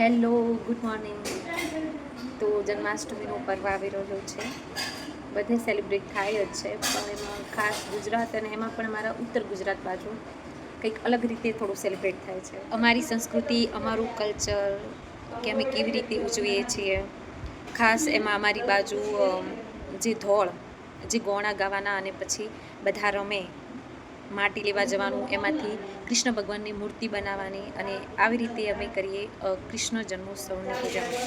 Hello, good morning. તો જન્માષ્ટમીનો પર્વ આવી રહ્યો છે. બધે સેલિબ્રેટ થાય જ છે, પણ એમાં ખાસ ગુજરાત અને એમાં પણ અમારા ઉત્તર ગુજરાત બાજુ કંઈક અલગ રીતે થોડું સેલિબ્રેટ થાય છે. અમારી સંસ્કૃતિ, અમારું કલ્ચર કે અમે કેવી રીતે ઉજવીએ છીએ, ખાસ એમાં અમારી બાજુ જે ધોળ, જે ગોણા ગાવાના અને પછી બધા રમે, માટી લેવા જવાનું, એમાંથી કૃષ્ણ ભગવાનની મૂર્તિ બનાવવાની, અને આવી રીતે અમે કરીએ કૃષ્ણ જન્મોત્સવની ઉજવણી.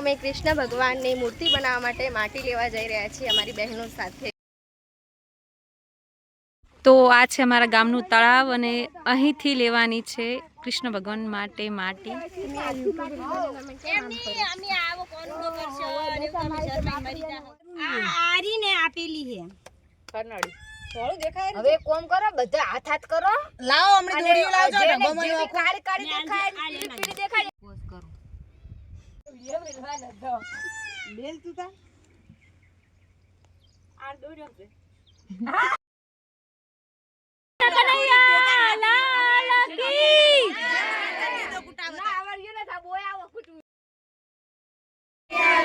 અમે કૃષ્ણ ભગવાનની મૂર્તિ બનાવવા માટે માટી લેવા જઈ રહ્યા છીએ અમારી બહેનો સાથે. તો આ છે અમારા ગામનું તળાવ, અને અહીંથી લેવાની છે કૃષ્ણ ભગવાન માટે માટી. હવે કોમ કરો, બધા હાથ હાથ કરો. લાવો અમને દોડીઓ લાવજો ને ગમણો કાળી કાળી દેખાય, પીળી પીળી દેખાય. પોઝ કરો. વિડિયો મિલવાના દો. બેલ તું તા આ દોડ્યો છે. કનૈયા લાલ કી ના આવડ્યું ને થા બોય આવો કુટું.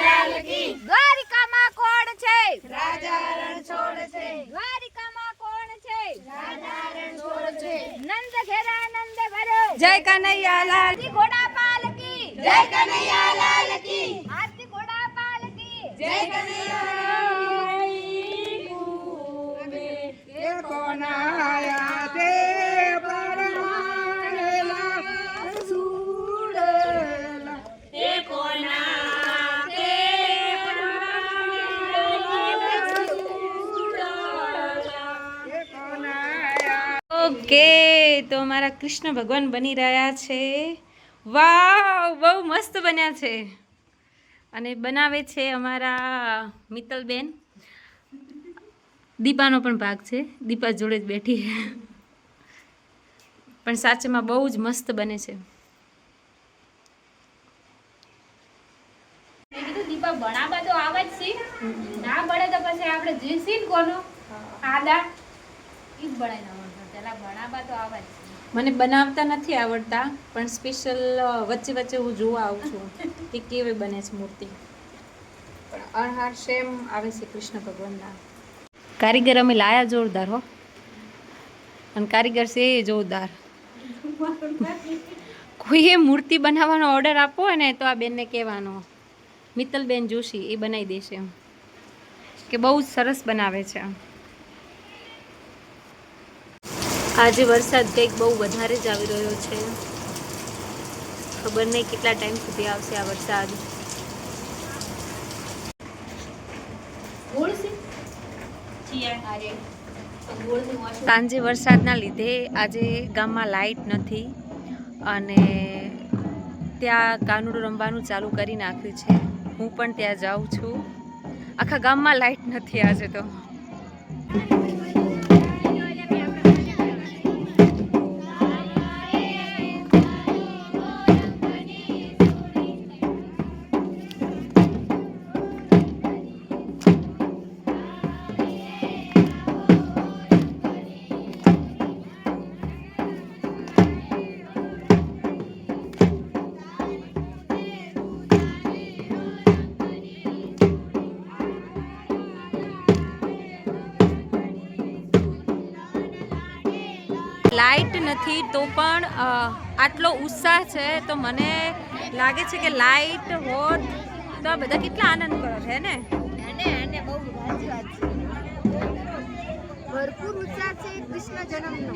લાલ કી દ્વારિકામાં કોણ છે? રાજા રણ છોડ છે. દ્વારિકામાં કોણ છે? રાજા રણ છોડ છે. નંદ ઘેરા નંદ ભરો, જય કનૈયા લાલ કી. ઘોડા પાલકી, જય કનૈયા લાલ કી. હાથી ઘોડા પાલકી, જય કનૈયા એ કોનાયા તે પરમાનેલા સુડેલા એ કોના તે પરમાનેલા સુડેલા એ કોનાયા. ઓકે, તો અમારા કૃષ્ણ ભગવાન બની રહ્યા છે. વાવ, બહુ મસ્ત બન્યા છે. અને બનાવે છે અમારા મિત્તલબેન. દીપાનો પણ ભાગ છે, દીપા જોડે જ બેઠી, પણ સાચેમાં બહુ જ મસ્ત બને છે. દીપા ભણાબા તો આવે જ છે, ના આપણે જે સીન કોનો આદા ઈ બનાવી નાખવાનું પેલા બનાવવા તો આવે જ મને બનાવતા નથી આવડતા, પણ સ્પેશિયલ વચ્ચે વચ્ચે હું જોવા આવું છું કે કેવી બને છે મૂર્તિ. પણ અણહાર સેમ આવે છે કૃષ્ણ ભગવાનના. કારીગર અમે લાયા જોરદાર હો, અને કારીગર છે એ જોરદાર. કોઈએ મૂર્તિ બનાવવાનો ઓર્ડર આપવો હોય ને તો આ બેનને કહેવાનો, મિત્તલબેન જોશી, એ બનાવી દેશે એમ કે બહુ સરસ બનાવે છે. આજે વરસાદ કંઈક બહુ વધારે જ આવી રહ્યો છે. ખબર નહીં કેટલા ટાઈમ સુધી આવશે આ વરસાદ. સાંજે વરસાદના લીધે આજે ગામમાં લાઇટ નથી, અને ત્યાં કાનુડું રમવાનું ચાલુ કરી નાખ્યું છે. હું પણ ત્યાં જાઉં છું. આખા ગામમાં લાઇટ નથી આજે તો. લાઇટ નથી તો પણ આટલો ઉત્સાહ છે, તો મને લાગે છે કે લાઇટ હોત તો આ બધા કેટલા આનંદ કરે છે ને. અને બહુ સાચી વાત છે. ભરપૂર ઉત્સાહ છે કૃષ્ણ જન્મનો.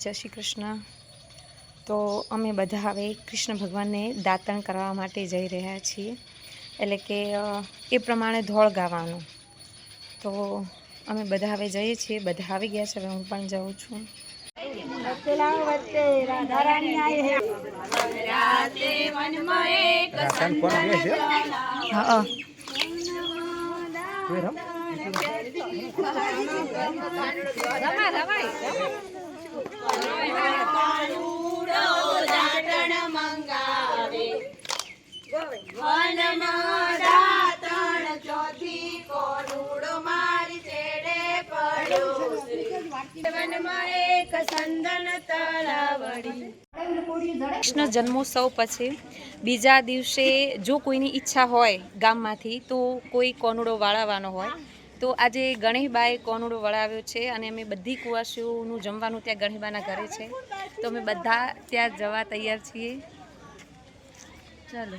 જય શ્રી કૃષ્ણ. તો અમે બધા હવે કૃષ્ણ ભગવાનને દાતણ કરવા માટે જઈ રહ્યા છીએ, એટલે કે એ પ્રમાણે ધોળ ગાવાનું. તો અમે બધા હવે જઈએ છીએ. બધા આવી ગયા છે, હવે હું પણ જાઉં છું. હા કૃષ્ણ જન્મોત્સવ પછી બીજા દિવસે જો કોઈની ઈચ્છા હોય ગામમાંથી તો કોઈ કોનુડો વાળાવાનો હોય તો આજે ગણેશબાએ કોનુડો વળાવ્યો છે અને અમે બધી કુવાસીઓનું જમવાનું ત્યાં ગણેશબાના ઘરે છે તો અમે બધા ત્યાં જવા તૈયાર છીએ. ચાલો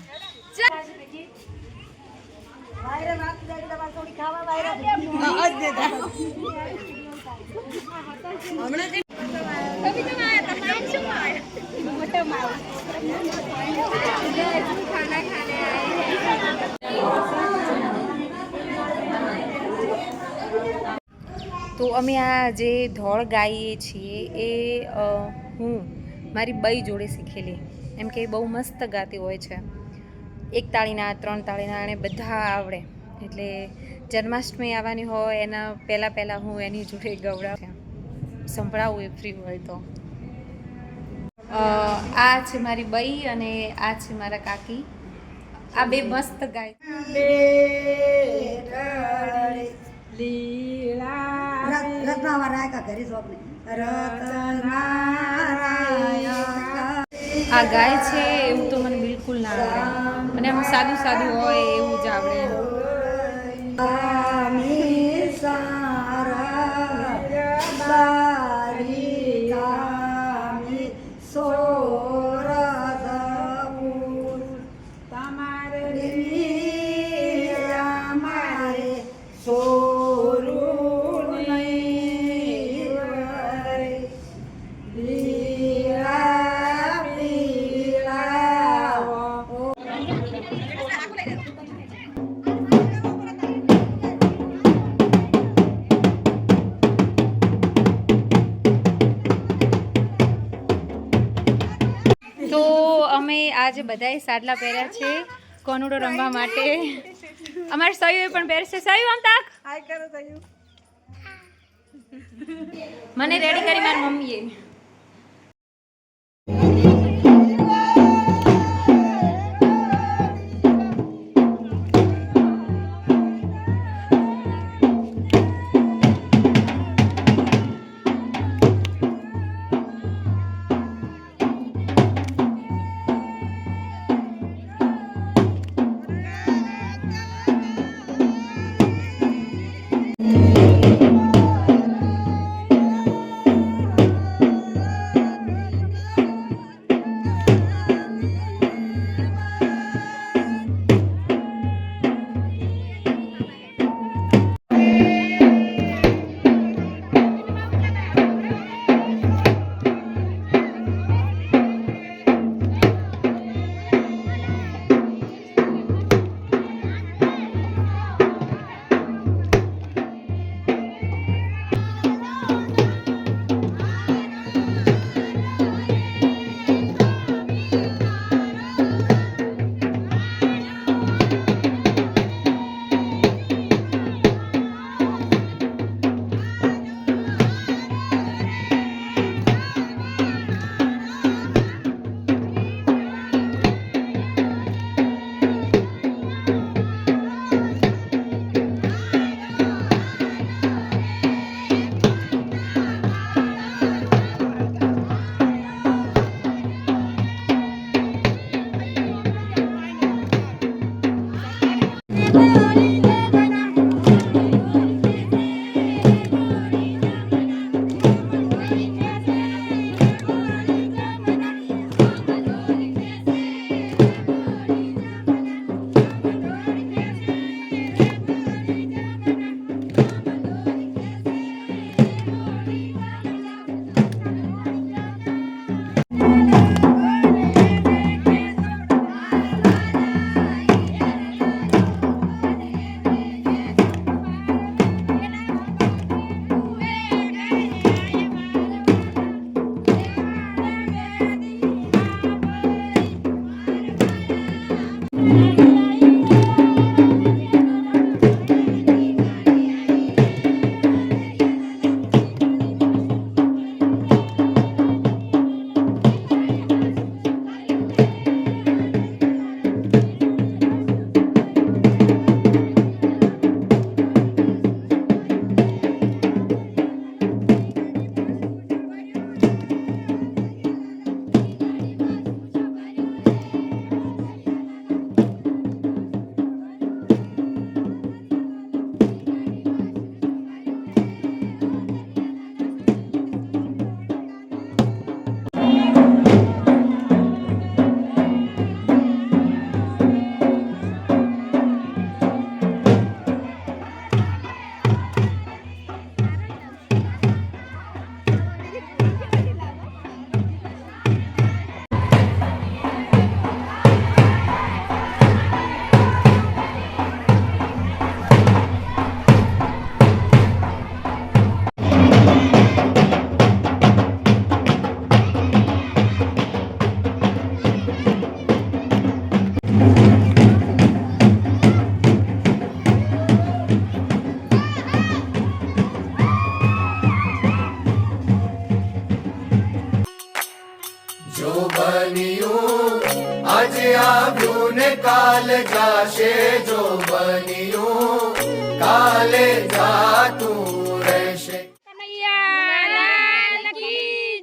તો અમે આ જે ધોળ ગાઈએ છીએ એ હું મારી બઈ જોડે શીખેલી, એમ કે બહુ મસ્ત ગાતી હોય છે. 1 તાળીના 3 તાળીના અને બધા આવડે, એટલે જન્માષ્ટમી આવવાની હોય એના પહેલાં હું એની જોડે ગવડાવું, સંભળાવું એ ફ્રી હોય તો. આ છે મારી બઈ અને આ છે મારા કાકી. આ બે મસ્ત ગાય. આ ગાય છે એવું તો મને બિલકુલ ના આવડે, અને આમ સાદું સાદું હોય એવું જ આવડે. તો અમે આજે બધાએ સાડલા પહેર્યા છે કોનુડો રમવા માટે. અમારે સયુએ પણ પહેરશે. સયુ આમ તાક. મને રેડી કરી મારી મમ્મીએ. કાલ જાશે જો બન્યું કાલે જાતું રહેશે.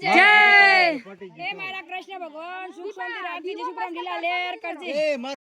જય હે મારા કૃષ્ણ ભગવાન સુખ શાંતિ રાખી જય સુખરામ લીલા લેર કરજે.